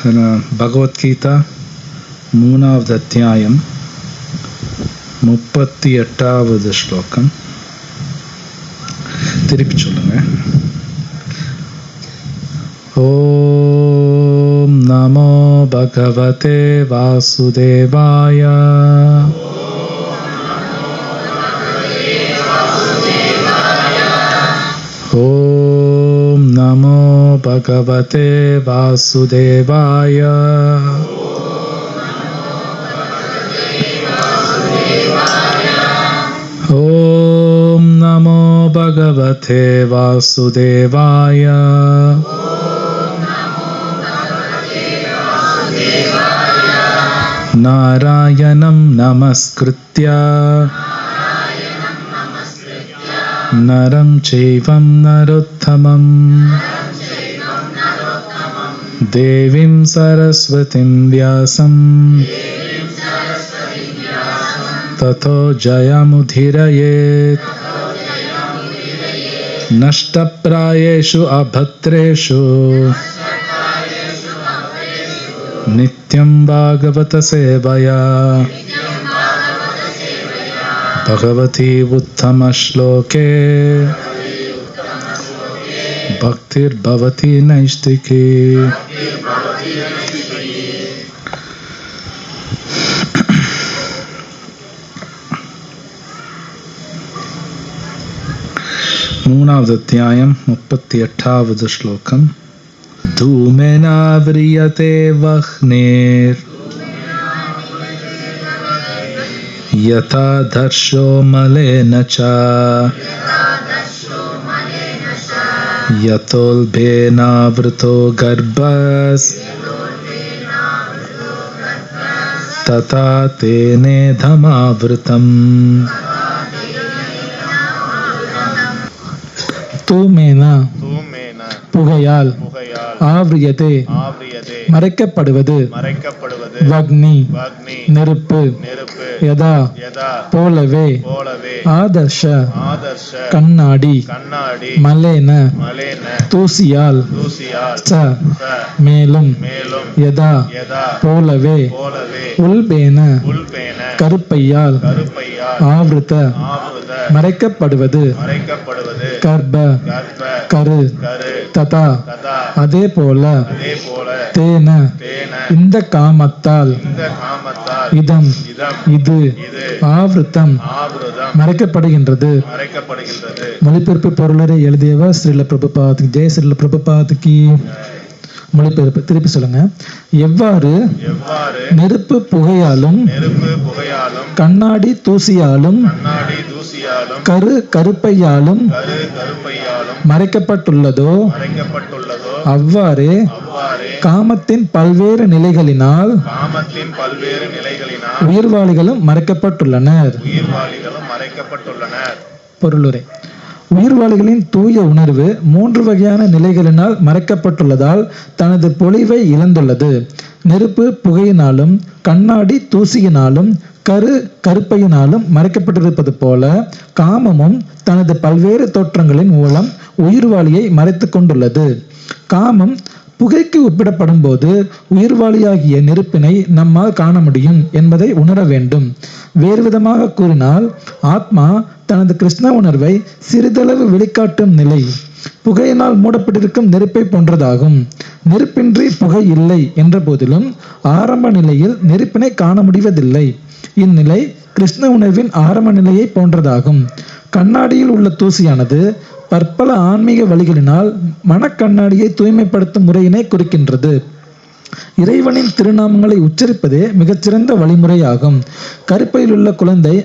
பகவத்கீதா 3வது அத்தியாயம் 38வது ஸ்லோகம். திருப்பி சொல்லுங்க. ஓம் நமோ பகவதே வாசுதேவாய. ஓம் நமோ பகவதே வாசுதேவாய. ஓம் நமோ பகவதே வாசுதேவாய. நாராயணம் நமஸ்கிருத்ய நரம் சைவம் நரோத்தமம் தேவீம் சரஸ்வதிம் வியாசம் ததோ ஜயமுதீரயேத். நஷ்டப்ராயேஷு அபத்ரேஷு நித்யம் பாகவத சேவயா பகவதி உத்தம ஸ்லோகே பக்திர் பவதி நைஷ்டிகி. மூணாவது அத்தியாயம் 38வது ஸ்லோகம். தூமேனா விரியதே வஹ்னேர் யதா தர்ஷோ மலேன ச யதோல்பேனாவ்ருதோ கர்ப்பஸ் ததா தேனேதமாவ்ருதம். தூமேனா புகையால் ஆவ்ரியதே மறைக்கப்படுவது வக்னி நெருப்பு யதா போலவே ஆதர்ஷ கண்ணாடி மலேன தூசியால் ச மேலும் யதா போலவே உல்பேன கருப்பையால் ஆவ்ருத மறைக்கப்படுவது கர்ப்ப கரு ததா அதே போல தேன இந்த காமத்தால் இதம் இது ஆவ்ருத்தம் மறைக்கப்படுகின்றது. மொழிபெயர்ப்பு பொருளரை எழுதியவர் ஸ்ரீல பிரபுபாத். ஜெய ஸ்ரீல பிரபுபாத்கி. மொழிபெயர்ப்பு திருப்பி சொல்லுங்க. எவ்வாறு நெருப்பு புகையாலும் கண்ணாடி தூசியாலும் கருப்பையாலும் மறைக்கப்பட்டுள்ளதோ அவ்வாறே காமத்தின் பல்வேறு நிலைகளினால் உயிர்வாளிகளும் மறைக்கப்பட்டுள்ளனர். பொருளுரை. உயிர்வாளிகளின் தூய உணர்வு 3 வகையான நிலைகளினால் மறைக்கப்பட்டுள்ளதால் தனது பொலிவை இழந்துள்ளது. நெருப்பு புகையினாலும் கண்ணாடி தூசியினாலும் கருப்பையினாலும் மறைக்கப்பட்டிருப்பது போல காமமும் தனது பல்வேறு தோற்றங்களின் மூலம் உயிர்வாளியை மறைத்து கொண்டுள்ளது. காமம் புகைக்கு ஒப்பிடப்படும் போது உயிர்வாளியாகிய நெருப்பினை நம்மால் காண முடியும் என்பதை உணர வேண்டும். வேறு விதமாக கூறினால் ஆத்மா தனது கிருஷ்ண உணர்வை சிறிதளவு வெளிக்காட்டும் நிலை புகையினால் மூடப்பட்டிருக்கும் நெருப்பை போன்றதாகும். நெருப்பின்றி புகை இல்லை என்ற போதிலும் ஆரம்ப நிலையில் நெருப்பினை காண முடிவதில்லை. இந்நிலை கிருஷ்ண உணர்வின் ஆரம்ப நிலையை போன்றதாகும். கண்ணாடியில் உள்ள தூசியானது பற்பல ஆன்மீக வழிகளினால் மனக்கண்ணாடியை தூய்மைப்படுத்தும் முறையினை குறிக்கின்றது. இறைவனின் திருநாமங்களை உச்சரிப்பதே மிகச்சிறந்த வழிமுறையாகும். கருப்பையில் உள்ள குழந்தை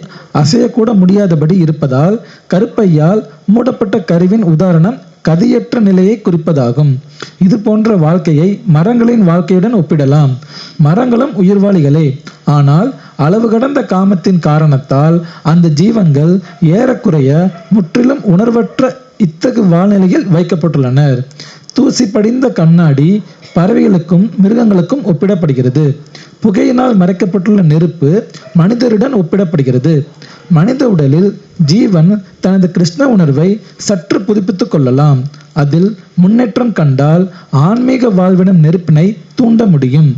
அசையக்கூட முடியாதபடி இருப்பதால் கருப்பையால் மூடப்பட்ட கருவின் உதாரணம் கதியற்ற நிலையை குறிப்பதாகும். இது போன்ற வாழ்க்கையை மரங்களின் வாழ்க்கையுடன் ஒப்பிடலாம். மரங்களும் உயிர்வாளிகளே. ஆனால் அளவு கடந்த காமத்தின் காரணத்தால் அந்த ஜீவன்கள் ஏறக்குறைய முற்றிலும் உணர்வற்ற இத்தகு வாழ்நிலையில் வைக்கப்பட்டுள்ளனர். தூசி படிந்த கண்ணாடி பறவைகளுக்கும் மிருகங்களுக்கும் ஒப்பிடப்படுகிறது. புகையினால் மறைக்கப்பட்டுள்ள நெருப்பு மனிதருடன் ஒப்பிடப்படுகிறது. மனித உடலில் ஜீவன் தனது கிருஷ்ண உணர்வை சற்று புதுப்பித்துக் கொள்ளலாம். அதில் முன்னேற்றம் கண்டால் ஆன்மீக வாழ்விடம் நெருப்பினை தூண்ட முடியும்.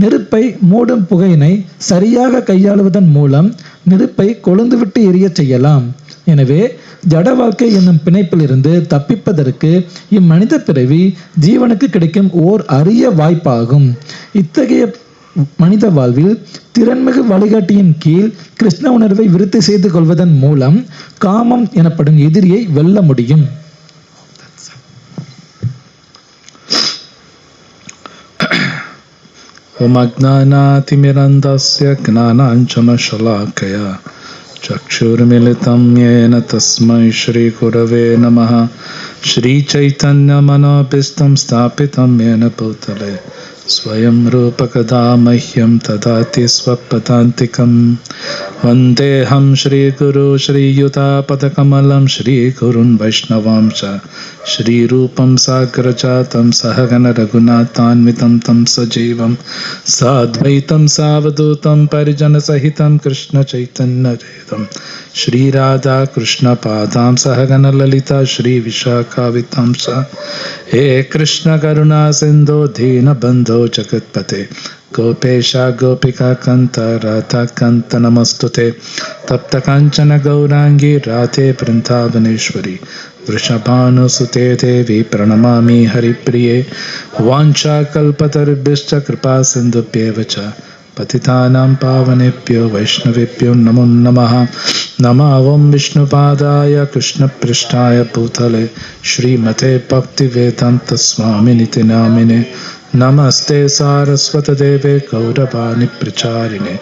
நெருப்பை மூடும் புகையினை சரியாக கையாளுவதன் மூலம் நெருப்பை கொழுந்துவிட்டு எரிய செய்யலாம். எனவே ஜட வாழ்க்கை என்னும் பிணைப்பிலிருந்து தப்பிப்பதற்கு இம்மனித பிறவி ஜீவனுக்கு கிடைக்கும் ஓர் அரிய வாய்ப்பாகும். இத்தகைய மனித வாழ்வில் திறன்மிகு வழிகாட்டியின் கீழ் கிருஷ்ண உணர்வை விருத்தி செய்து கொள்வதன் மூலம் காமம் எனப்படும் எதிரியை வெல்ல முடியும். ஓம் அஜ்ஞானாதிமிரந்தஸ்ய ஞானாஞ்சனசலாக்கயா चक्षुर्मिलितं येन तस्मै श्रीगुरवे नमः. श्रीचैतन्यमनोभीष्टं स्थापितं येन भूतले स्वयं रूपकदा मह्यं ददाति स्वपदान्तिकं. वन्देऽहं श्रीगुरु श्रीयुतापदकमलं श्रीगुरुन् वैष्णवांश श्रीरूपं साग्रजातं सहगण रघुनाथान्वितं तं सजीवं साद्वैतं सावधूतं परिजनसहितं कृष्णचैतन्यचेतं श्रीराधा कृष्णपादां सहगण ललिता श्रीविशाखावितं च. हे कृष्ण करुणा सिन्धो दीनबन्धो जगत्पते गोपेशा गोपिका कान्त राधा कान्त नमस्तुते. तप्त काञ्चन गौरांगी राधे वृन्दावनेश्वरी वृषभानुसुते देवी प्रणमामि हरिप्रिये. वाञ्छाकल्पतरुभ्यश्च कृपा सिन्धुभ्येव च पतितानां पावनेभ्यो वैष्णवेभ्यो नमो नमः. नमः ओं विष्णुपादाय कृष्णपृष्ठाय भूतले श्रीमते भक्तिवेदान्त स्वामिनिति नामिने. नमस्ते सारस्वतदेवे गौरवाणी प्रचारिणे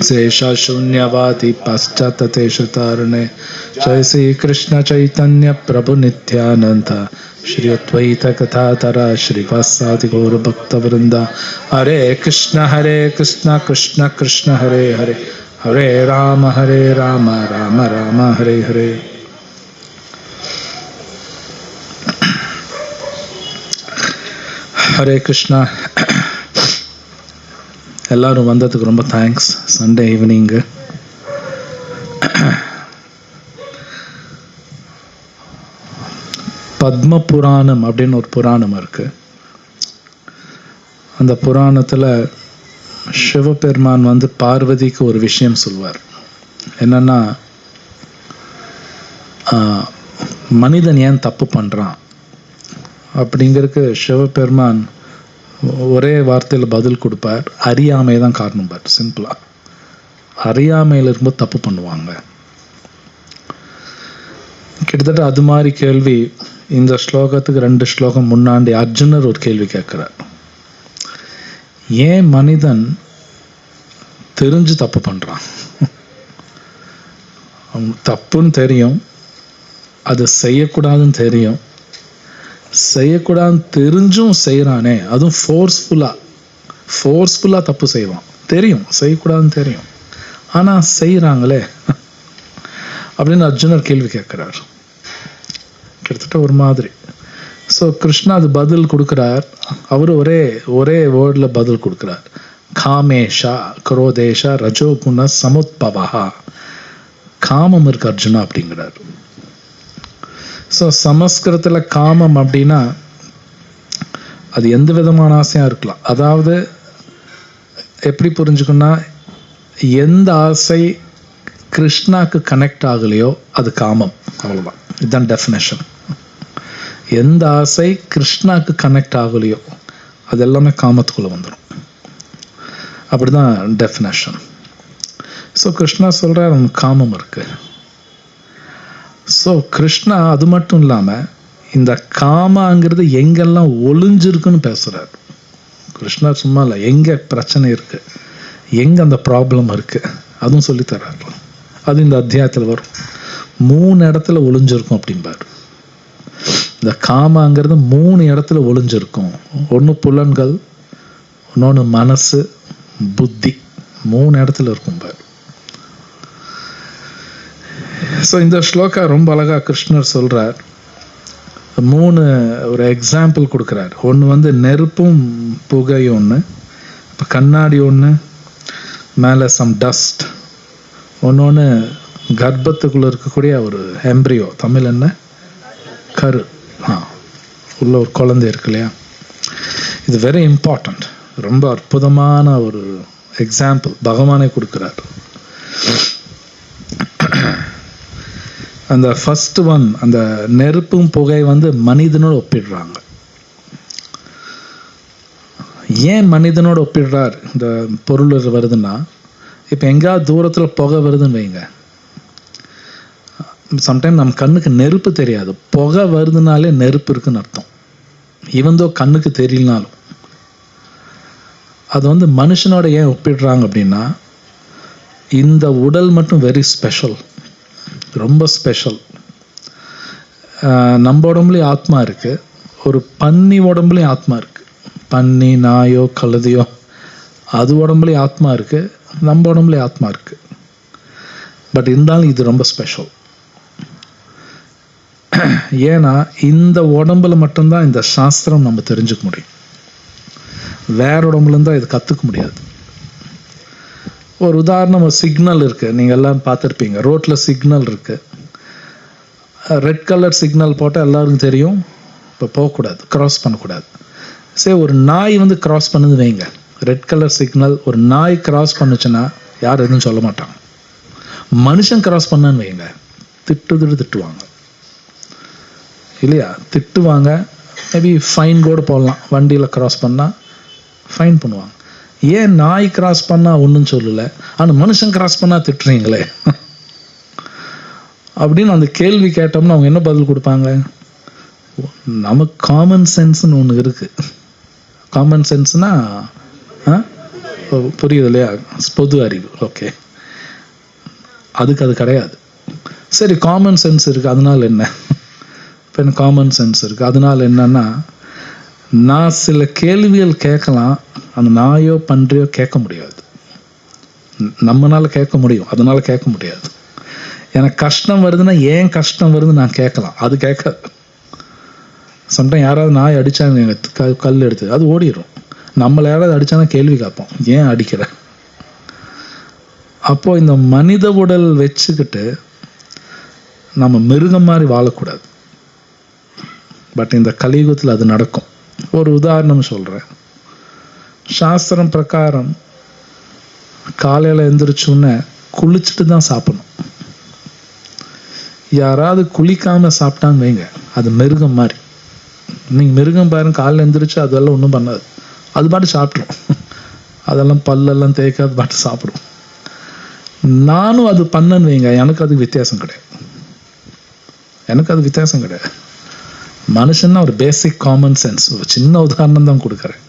शेषशून्यवादी पाश्चात्यदेशतारिणे. जय श्री कृष्ण चैतन्य प्रभु नित्यानंद श्री अद्वैत कथाधरा श्रीवासादि गौर भक्तवृंदा. हरे कृष्ण कृष्ण कृष्ण हरे हरे हरे राम राम राम हरे हरे. ஹரே கிருஷ்ணா. எல்லாரும் வந்ததுக்கு ரொம்ப தேங்க்ஸ். சண்டே ஈவினிங்கு பத்ம புராணம் அப்படின்னு ஒரு புராணம் இருக்கு. அந்த புராணத்துல சிவபெருமான் பார்வதிக்கு ஒரு விஷயம் சொல்வார். என்னன்னா, மனிதன் ஏன் தப்பு பண்றான் அப்படிங்கிறதுக்கு சிவபெருமான் ஒரே வார்த்தையில் பதில் கொடுப்பார். அறியாமை தான் காரணம் பார். சிம்பிளா அறியாமையில் இருக்கும்போது தப்பு பண்ணுவாங்க. கிட்டத்தட்ட அது மாதிரி கேள்வி இந்த ஸ்லோகத்துக்கு 2 ஸ்லோகம் முன்னாடி அர்ஜுனர் ஒரு கேள்வி கேட்கிறார். ஏன் மனிதன் தெரிஞ்சு தப்பு பண்றான்? தப்புன்னு தெரியும், அது செய்யக்கூடாதுன்னு தெரியும், செய்யக்கூடாதுன்னு தெரிஞ்சும் செய்யறானே, அதுவும் ஃபோர்ஸ்ஃபுல்லா தப்பு செய்வான். தெரியும் செய்யக்கூடாதுன்னு தெரியும், ஆனா செய்யறாங்களே அப்படின்னு அர்ஜுனர் கேள்வி கேட்கிறார். கிட்டத்தட்ட ஒரு மாதிரி. ஸோ கிருஷ்ணா அது பதில் கொடுக்கிறார். அவரு ஒரே வேர்ட்ல பதில் கொடுக்கிறார். காமேஷா குரோதேஷா ரஜோகுண சமுத்பவா. காமம் இருக்கு அர்ஜுனா அப்படிங்கிறார். ஸோ சமஸ்கிருதத்துல காமம் அப்படின்னா அது எந்த விதமான ஆசையா இருக்கலாம். அதாவது எப்படி புரிஞ்சுக்கணும்னா, எந்த ஆசை கிருஷ்ணாக்கு கனெக்ட் ஆகலையோ அது காமம். அவ்வளவுதான், இதுதான் டெஃபினேஷன். எந்த ஆசை கிருஷ்ணாக்கு கனெக்ட் ஆகலையோ அது எல்லாமே காமத்துக்குள்ள வந்துடும். அப்படிதான் டெஃபினேஷன். ஸோ கிருஷ்ணா சொல்றார் காமம் இருக்கு. ஸோ கிருஷ்ணா அது மட்டும் இல்லாம இந்த காமாங்கிறது எங்கெல்லாம் ஒளிஞ்சிருக்குன்னு பேசுறாரு. கிருஷ்ணா சும்மா இல்லை, எங்க பிரச்சனை இருக்கு, எங்க அந்த ப்ராப்ளம் இருக்கு அதுவும் சொல்லி தர்றாரு. அது இந்த அத்தியாயத்தில் வரும். 3 இடத்துல ஒளிஞ்சிருக்கும் அப்படின்பாரு. இந்த காமாங்கிறது 3 இடத்துல ஒளிஞ்சிருக்கும். ஒன்று புலன்கள், இன்னொன்று மனசு, புத்தி. 3 இடத்துல இருக்கும் பாரு. ஸோ இந்த ஸ்லோகா ரொம்ப அழகா கிருஷ்ணர் சொல்றார். 3 ஒரு எக்ஸாம்பிள் கொடுக்குறாரு. ஒன்று வந்து நெருப்பும் புகையும் ஒன்று, இப்போ கண்ணாடி ஒன்று, மேலே சம் டஸ்ட், ஒன்று கர்ப்பத்துக்குள்ளே இருக்கக்கூடிய ஒரு எம்ப்ரியோ, தமிழ் என்ன, கரு, உள்ள ஒரு குழந்தை இருக்கு இல்லையா. இது வெரி இம்பார்ட்டண்ட், ரொம்ப அற்புதமான ஒரு எக்ஸாம்பிள் பகவானே கொடுக்குறார். அந்த ஃபர்ஸ்ட் ஒன், அந்த நெருப்பும் புகை வந்து மனிதனோடு ஒப்பிடுறாங்க. ஏன் மனிதனோடு ஒப்பிடுறார்? இந்த பொருள் வருதுன்னா, இப்போ எங்கேயாவது தூரத்தில் புகை வருதுன்னு வைங்க, சம்டைம் நம்ம கண்ணுக்கு நெருப்பு தெரியாது, புகை வருதுனாலே நெருப்பு இருக்குன்னு அர்த்தம், ஈவன் தோ கண்ணுக்கு தெரியலனாலும். அது வந்து மனுஷனோட ஏன் ஒப்பிடுறாங்க அப்படின்னா, இந்த உடல் மட்டும் வெரி ஸ்பெஷல், ரொம்ப ஸ்பெஷல். நம்ம உடம்புலேயும் ஆத்மா இருக்கு, ஒரு பன்னி உடம்புலேயும் ஆத்மா இருக்கு. பன்னி, நாயோ, கழுதையோ, அது உடம்புலேயும் ஆத்மா இருக்கு, நம்ம உடம்புலேயும் ஆத்மா இருக்கு. பட் இருந்தாலும் இது ரொம்ப ஸ்பெஷல். ஏன்னா இந்த உடம்புல மட்டும்தான் இந்த சாஸ்திரம் நம்ம தெரிஞ்சுக்க முடியும், வேற உடம்புல இருந்தால் இது கற்றுக்க முடியாது. ஒரு உதாரணம், ஒரு சிக்னல் இருக்குது, நீங்கள் எல்லாம் பார்த்துருப்பீங்க, ரோட்டில் சிக்னல் இருக்குது, ரெட் கலர் சிக்னல் போட்டால் எல்லாருக்கும் தெரியும் இப்போ போகக்கூடாது, க்ராஸ் பண்ணக்கூடாது. சரி, ஒரு நாய் வந்து க்ராஸ் பண்ணுது வைங்க, ரெட் கலர் சிக்னல், ஒரு நாய் க்ராஸ் பண்ணுச்சுன்னா யார் எதுவும் சொல்ல மாட்டாங்க. மனுஷன் க்ராஸ் பண்ணான்னு வைங்க, திட்டுவாங்க இல்லையா, திட்டுவாங்க, மேபி ஃபைன் கூட போடலாம், வண்டியில் க்ராஸ் பண்ணால் ஃபைன் பண்ணுவாங்க. ஏன் நாய் கிராஸ் பண்ணால் ஒன்றும் சொல்லலை, ஆனால் மனுஷன் கிராஸ் பண்ணால் திட்டுறீங்களே அப்படின்னு அந்த கேள்வி கேட்டோம்னா அவங்க என்ன பதில் கொடுப்பாங்க? நமக்கு காமன் சென்ஸ்னு ஒன்று இருக்குது. காமன் சென்ஸ்னா புரியுது இல்லையா, பொது அறிவு. ஓகே, அதுக்கு அது கிடையாது. சரி, காமன் சென்ஸ் இருக்குது, அதனால என்ன? இப்போ எனக்கு காமன் சென்ஸ் இருக்குது, அதனால என்னன்னா, நான் சில கேள்விகள் கேட்கலாம், அந்த நாயோ பன்றியோ கேட்க முடியாது. நம்மளால கேட்க முடியும், அதனால கேட்க முடியாது. எனக்கு கஷ்டம் வருதுன்னா ஏன் கஷ்டம் வருதுன்னு நான் கேட்கலாம், அது கேட்காது. சம்டைம் யாராவது நாய் அடித்தாங்க, கல் எடுத்து, அது ஓடிடும். நம்மளை யாராவது அடித்தானா கேள்வி கேட்போம், ஏன் அடிக்கிற? அப்போது இந்த மனித உடல் வச்சுக்கிட்டு நம்ம மிருகம் மாதிரி வாழக்கூடாது. பட் இந்த கலியுகத்தில் அது நடக்கும். ஒரு உதாரணம் சொல்கிறேன். சாஸ்திரம் பிரகாரம் காலையில் எழுந்திரிச்சோன்னே குளிச்சுட்டு தான் சாப்பிடணும். யாராவது குளிக்காமல் சாப்பிட்டான்னு வைங்க, அது மிருகம் மாதிரி. நீங்கள் மிருகம் பாருங்க, காலையில் எழுந்திரிச்சு அதெல்லாம் ஒன்றும் பண்ணாது, அது பாட்டு சாப்பிட்ரும், அதெல்லாம் பல்லெல்லாம் தேய்க்காது பாட்டு சாப்பிடும். நானும் அது பண்ணேன்னு வைங்க, எனக்கு அது வித்தியாசம் கிடையாது, எனக்கு அது வித்தியாசம் கிடையாது. மனுஷன்னா ஒரு பேசிக் காமன் சென்ஸ். ஒரு சின்ன உதாரணம் தான் கொடுக்குறேன்.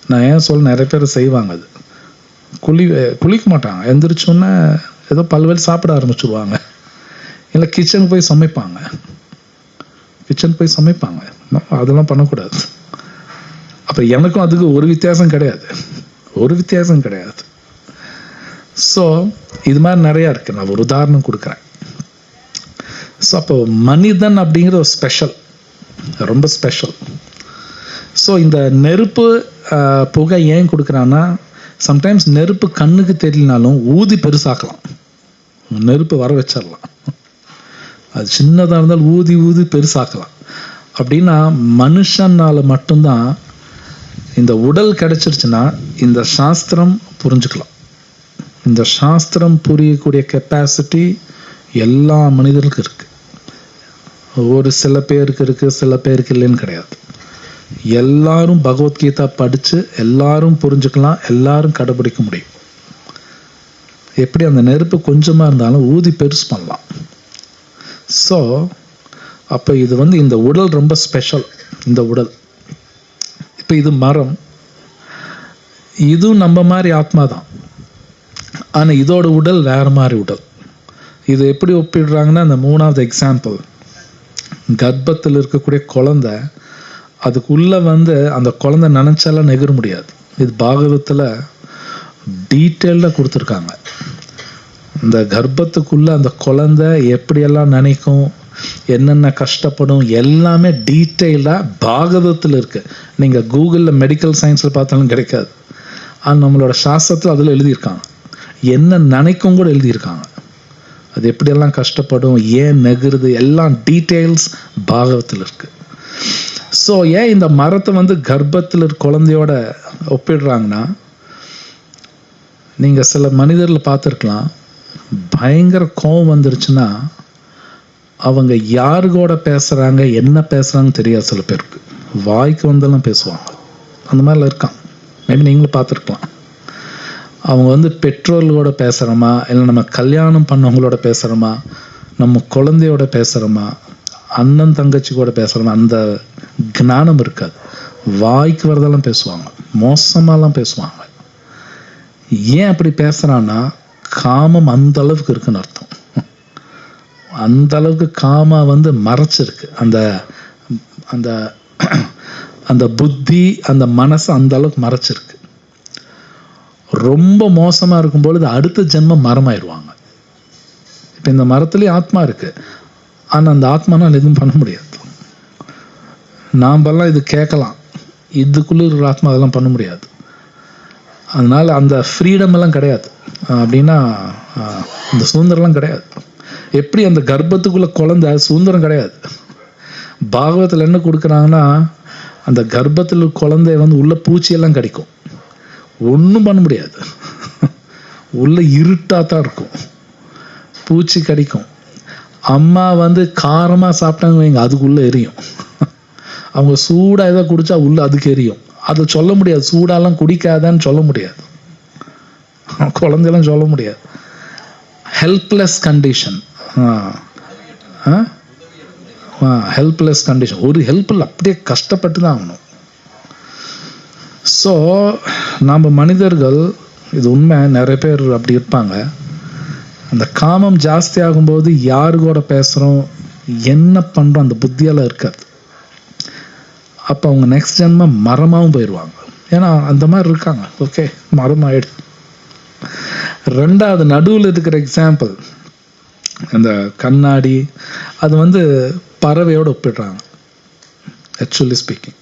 நான் ஏன் சொல்ல, நிறைய பேர் செய்வாங்க, அது குளிக்க மாட்டாங்க, எந்திரிச்சோன்னே ஏதோ பல்வேறு சாப்பிட ஆரம்பிச்சுடுவாங்க, இல்லை கிச்சனுக்கு போய் சமைப்பாங்க. அதெல்லாம் பண்ணக்கூடாது. அப்போ எனக்கும் அதுக்கு ஒரு வித்தியாசம் கிடையாது. ஸோ இது மாதிரி நிறையா இருக்குது. நான் ஒரு உதாரணம் கொடுக்குறேன். ஸோ அப்போ மனிதன் அப்படிங்கிறது ஒரு ஸ்பெஷல், ரொம்ப ஸ்பெஷல். ஸோ இந்த நெருப்பு புகை ஏன் கொடுக்குறான்னா, சம்டைம்ஸ் நெருப்பு கண்ணுக்கு தெரியலனாலும் ஊதி பெருசாக்கலாம், நெருப்பு வர வச்சிடலாம். அது சின்னதாக இருந்தாலும் ஊதி பெருசாக்கலாம். அப்படின்னா மனுஷனால் மட்டும்தான் இந்த உடல் கிடைச்சிருச்சுன்னா இந்த சாஸ்திரம் புரிஞ்சுக்கலாம். இந்த சாஸ்திரம் புரியக்கூடிய கெப்பாசிட்டி எல்லா மனிதர்களுக்கும் இருக்குது. ஒரு சில பேருக்கு இருக்குது, சில பேருக்கு இல்லைன்னு கிடையாது. எல்லாரும் பகவத்கீதா படித்து எல்லாரும் புரிஞ்சுக்கலாம், எல்லாரும் கடைபிடிக்க முடியும். எப்படி அந்த நெருப்பு கொஞ்சமாக இருந்தாலும் ஊதி பெருசு பண்ணலாம். ஸோ அப்போ இது வந்து இந்த உடல் ரொம்ப ஸ்பெஷல். இந்த உடல் இப்போ இது மரம், இதுவும் நம்ம மாதிரி ஆத்மா தான், ஆனால் இதோட உடல் வேறு மாதிரி உடல். இது எப்படி ஒப்பிடுறாங்கன்னா, அந்த 3வது எக்ஸாம்பிள், கர்ப்பத்தில் இருக்கக்கூடிய குழந்தை, அதுக்குள்ளே வந்து அந்த குழந்தை நினச்சாலாம் நெகிர முடியாது. இது பாகவத்தில் டீட்டெயில்டாக கொடுத்துருக்காங்க. இந்த கர்ப்பத்துக்குள்ளே அந்த குழந்தை எப்படியெல்லாம் நினைக்கும், என்னென்ன கஷ்டப்படும் எல்லாமே டீட்டெயிலாக பாகவதத்தில் இருக்குது. நீங்கள் கூகுளில் மெடிக்கல் சயின்ஸில் பார்த்தாலும் கிடைக்காது. ஆனால் நம்மளோட சாஸ்திரத்தில் அதில் எழுதியிருக்காங்க. என்ன நினைக்கும் கூட எழுதியிருக்காங்க. அது எப்படியெல்லாம் கஷ்டப்படும், ஏன் நெகுறது, எல்லாம் டீட்டெயில்ஸ் பாகவத்தில் இருக்குது. ஸோ ஏன் இந்த மரத்தை வந்து கர்ப்பத்தில் குழந்தையோட ஒப்பிடுறாங்கன்னா, நீங்கள் சில மனிதர்களை பார்த்துருக்கலாம், பயங்கர கோபம் வந்துருச்சுன்னா அவங்க யாரு கூட பேசுகிறாங்க என்ன பேசுகிறாங்கன்னு தெரியாது. சில பேருக்கு வாய்க்கு வந்தெல்லாம் பேசுவாங்க. அந்த மாதிரிலாம் இருக்கான். மேபி நீங்களும் பார்த்துருக்கலாம். அவங்க வந்து பெற்றோர்களோட பேசுகிறோமா, இல்லை நம்ம கல்யாணம் பண்ணவங்களோட பேசுகிறோமா, நம்ம குழந்தையோட பேசுகிறோமா, அண்ணன் தங்கச்சி கூட பேசுகிறோமா, அந்த ஞானம் இருக்காது. வாய்க்கு வரதெல்லாம் பேசுவாங்க, மோசமாலாம் பேசுவாங்க. ஏன் அப்படி பேசுகிறான்னா, காமம் அந்த அளவுக்கு இருக்குன்னு அர்த்தம். அந்த அளவுக்கு காமா வந்து மறைச்சிருக்கு. அந்த அந்த அந்த புத்தி, அந்த மனசு அந்த அளவுக்கு மறைச்சிருக்கு. ரொம்ப மோசமாக இருக்கும் பொழுது அடுத்த ஜென்மம் மரமாயிடுவாங்க. இப்போ இந்த மரத்துலேயே ஆத்மா இருக்கு, ஆனால் அந்த ஆத்மானால் எதுவும் பண்ண முடியாது. நாம்பெல்லாம் இது கேட்கலாம், இதுக்குள்ளே இருக்கிற ஆத்மா அதெல்லாம் பண்ண முடியாது. அதனால் அந்த ஃப்ரீடம் எல்லாம் கிடையாது. அப்படின்னா அந்த சுதந்திரம்லாம் கிடையாது. எப்படி அந்த கர்ப்பத்துக்குள்ளே குழந்தை சுதந்திரம் கிடையாது. பாகவத்தில் என்ன கொடுக்குறாங்கன்னா, அந்த கர்ப்பத்தில் குழந்தை வந்து உள்ள பூச்சியெல்லாம் கடிக்கும், ஒன்றும் பண்ண முடியாது. உள்ள இருட்டாக தான் இருக்கும், பூச்சி கடிக்கும். அம்மா வந்து காரமாக சாப்பிட்டாங்க வைங்க, அதுக்குள்ளே எரியும். அவங்க சூடாக எதாவது குடித்தா உள்ள அதுக்கு எரியும். அதை சொல்ல முடியாது, சூடாலாம் குடிக்காதான்னு சொல்ல முடியாது, குழந்தையெல்லாம் சொல்ல முடியாது. Helpless condition. ஹெல்ப்லெஸ் கண்டிஷன், ஒரு ஹெல்ப் இல்லை, அப்படியே கஷ்டப்பட்டு தான் ஆகணும். ஸோ நம்ம மனிதர்கள், இது உண்மை, நிறைய பேர் அப்படி இருப்பாங்க. அந்த காமம் ஜாஸ்தி ஆகும்போது யாரு கூட பேசுகிறோம், என்ன பண்ணுறோம், அந்த புத்தியெல்லாம் இருக்காது. அப்போ அவங்க நெக்ஸ்ட் ஜென்மம் மரமாகவும் போயிடுவாங்க. ஏன்னா அந்த மாதிரி இருக்காங்க. ஓகே, மரம் ஆயிடுது. ரெண்டாவது நடுவில் இருக்கிற எக்ஸாம்பிள், அந்த கண்ணாடி, அது வந்து பறவையோடு ஒப்பிடுறாங்க ஆக்சுவலி ஸ்பீக்கிங்.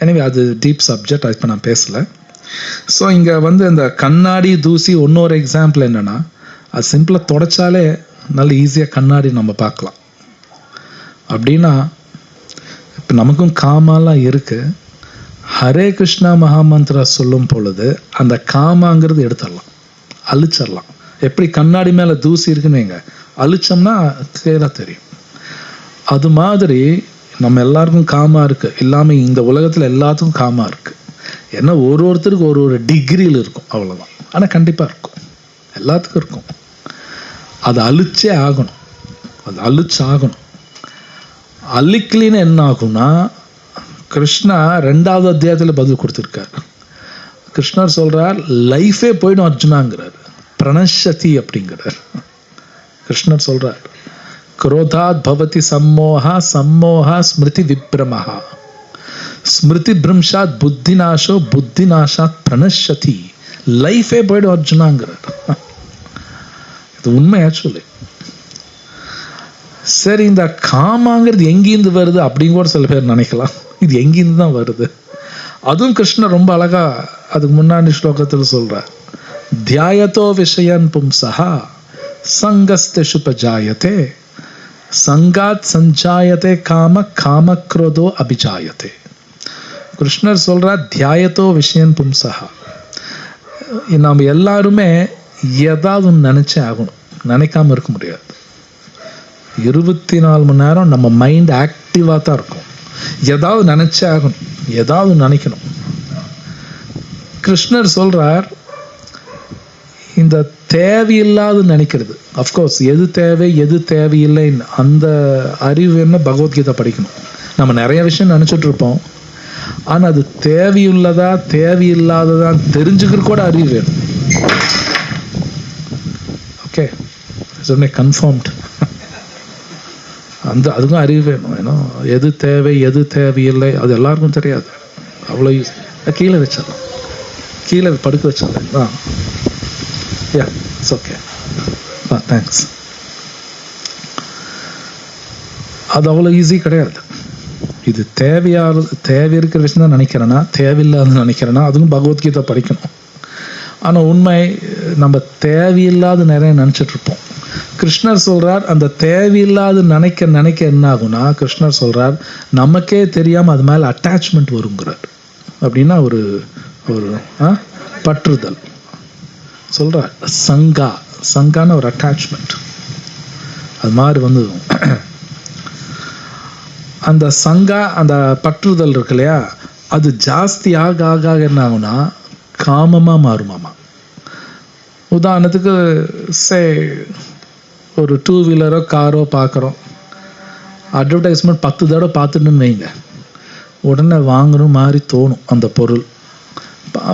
எனவே அது டீப் சப்ஜெக்ட், அது இப்போ நான் பேசலை. ஸோ இங்கே வந்து இந்த கண்ணாடி தூசி இன்னொரு எக்ஸாம்பிள் என்னென்னா, அது சிம்பிளாக தொடச்சாலே நல்ல ஈஸியாக கண்ணாடி நம்ம பார்க்கலாம். அப்படின்னா இப்போ நமக்கும் காமாலாம் இருக்குது. ஹரே கிருஷ்ணா மகாமந்திரா சொல்லும் பொழுது அந்த காமாங்கிறது எடுத்துடலாம், அழிச்சிடலாம். எப்படி கண்ணாடி மேலே தூசி இருக்குன்னு வைங்க, அழிச்சோம்னா கிளியராக தெரியும். அது மாதிரி நம்ம எல்லாருக்கும் காமா இருக்குது. இல்லாமல் இந்த உலகத்தில் எல்லாத்துக்கும் காமா இருக்குது. ஏன்னா ஒருத்தருக்கு ஒரு டிகிரியில் இருக்கும், அவ்வளோதான். ஆனால் கண்டிப்பாக இருக்கும், எல்லாத்துக்கும் இருக்கும். அது அழிச்சே ஆகணும், அது அழிச்சாகணும். அழிக்கலின்னு என்ன ஆகும்னா, கிருஷ்ணா 2வது அத்தியாயத்தில் பதில் கொடுத்துருக்காரு. கிருஷ்ணர் சொல்கிறார், லைஃபே போயிடும் அர்ஜுனாங்கிறார், பிரணஷதி அப்படிங்கிறார். கிருஷ்ணர் சொல்கிறார், குரோதாத் பவதி சம்மோகா, சம்மோகா ஸ்மிருதி விப்ரமஹா, ஸ்மிருதி பிரம்ஷாத் புத்தி நாசோ, புத்தி நாசாத் பிரணஷதி. லைஃபே போயிடும் அர்ஜுனாங்கிறார். இது உண்மை ஆக்சுவலி. சரி, இந்த காமாங்கிறது எங்கேருந்து வருது அப்படின்னு கூட சில பேர் நினைக்கலாம். இது எங்கேருந்து தான் வருது. அதுவும் கிருஷ்ணர் ரொம்ப அழகா அதுக்கு முன்னாடி ஸ்லோகத்தில் சொல்றார், தியாயத்தோ விஷயன் பும்சஹா சங்கஸ்தேஷு பஜாயதே, சங்காத் சஞ்சாயதே காம, காம குரோதோ அபிஜாயதே. கிருஷ்ணர் சொல்றார், தியாயத்தோ விஷயன் பும்சஹா. நாம் எல்லாருமே ஏதாவது நினைச்சே ஆகணும், நினைக்காம இருக்க முடியாது. 24 மணி நேரம் நம்ம மைண்ட் ஆக்டிவாக தான் இருக்கும். ஏதாவது நினைச்சே ஆகணும், ஏதாவது நினைக்கணும். கிருஷ்ணர் சொல்றார், இந்த தேவையில்லாத நினைக்கிறது, அஃப்கோர்ஸ் எது தேவை எது தேவையில்லை அந்த அறிவு என்ன பகவத்கீதை படிக்கணும். நம்ம நிறைய விஷயம் நினச்சிட்டு இருப்போம், ஆனால் அது தேவையுள்ளதா தேவையில்லாததான் தெரிஞ்சுக்கிற கூட அறிவு வேணும். Okay, confirmed. அதுக்கும் அறிவு வேணும். ஏன்னா எது தேவை எது தேவையில்லை அது எல்லாருக்கும் தெரியாது. அவ்வளோ கீழே வச்சிடலாம், கீழே படுக்க வச்சிடலாம். யா, இட்ஸ் ஓகே, தேங்க்ஸ். அது அவ்வளோ ஈஸி கிடையாது. இது தேவை இருக்கிற விஷயம் தான் நினைக்கிறேன்னா, தேவையில்லாத நினைக்கிறேன்னா, அதுவும் பகவத்கீதை படிக்கணும். ஆனால் உண்மை நம்ம தேவையில்லாத நிறைய நினச்சிட்டு இருப்போம். கிருஷ்ணர் சொல்றார், அந்த தேவையில்லாத நினைக்க என்ன ஆகும்னா, கிருஷ்ணர் சொல்றார் நமக்கே தெரியாம அது மேல அட்டாச்மெண்ட் வருங்கிறார். அப்படின்னா ஒரு ஒரு பற்றுதல் சொல்றார். சங்கான ஒரு அட்டாச்மெண்ட் அது மாதிரி வந்து அந்த அந்த பற்றுதல் இருக்கு இல்லையா, அது ஜாஸ்தி ஆக என்ன ஆகும்னா காமமா மாறுமாமா. உதாரணத்துக்கு ஒரு 2 வீலரோ காரோ பார்க்குறோம், அட்வர்டைஸ்மெண்ட் 10 தடவை பார்த்துட்டுன்னு வைங்க, உடனே வாங்கணும் மாதிரி தோணும். அந்த பொருள்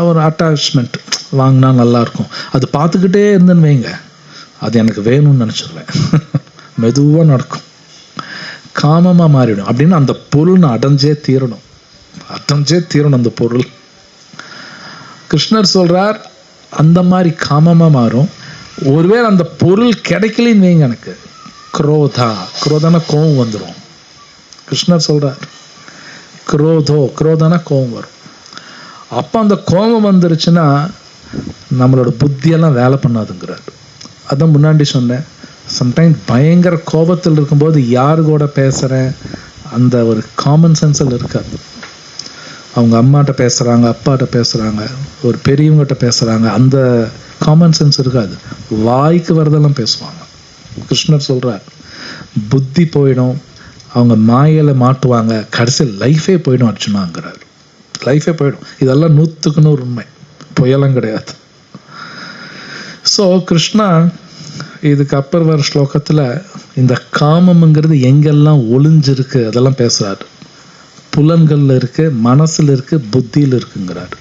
ஒரு அட்டாச்மெண்ட், வாங்கினா நல்லாயிருக்கும். அது பார்த்துக்கிட்டே இருந்துன்னு வைங்க, அது எனக்கு வேணும்னு நினச்சிடுவேன். மெதுவாக நடக்கும், காமமாக மாறிடும். அப்படின்னு அந்த பொருள் நான் அடைஞ்சே தீரணும் அந்த பொருள். கிருஷ்ணர் சொல்கிறார் அந்த மாதிரி காமமாக மாறும். ஒருவேளை அந்த பொருள் கிடைக்கலன்னு வைங்க, எனக்கு குரோதான கோபம் வந்துடும். கிருஷ்ணர் சொல்கிறார் குரோதான கோபம் வரும். அப்போ அந்த கோபம் வந்துருச்சுன்னா நம்மளோட புத்தியெல்லாம் வேலை பண்ணாதுங்கிறார். அதான் முன்னாடி சொன்னேன், சம்டைம் பயங்கர கோபத்தில் இருக்கும்போது யாரு கூட பேசுகிறேன் அந்த ஒரு காமன் சென்ஸில் இருக்காது. அவங்க அம்மாட்ட பேசுகிறாங்க, அப்பாட்ட பேசுகிறாங்க, ஒரு பெரியவங்ககிட்ட பேசுகிறாங்க, அந்த காமன் சென்ஸ் இருக்காது. வாய்க்கு வரதெல்லாம் பேசுவாங்க. கிருஷ்ணர் சொல்கிறார் புத்தி போயிடும், அவங்க மாயையில் மாட்டுவாங்க, கடைசியில் லைஃபே போயிடும் அர்ஜுனாங்கிறார். லைஃபே போயிடும். இதெல்லாம் 100க்கு 100 உண்மை, புயலும் கிடையாது. ஸோ கிருஷ்ணா இதுக்கு அப்புறம் வர ஸ்லோகத்தில் இந்த காமம்ங்கிறது எங்கெல்லாம் ஒளிஞ்சிருக்கு அதெல்லாம் பேசுகிறாரு. புலன்களில் இருக்கு, மனசில் இருக்கு, புத்தியில் இருக்குங்கிறாரு.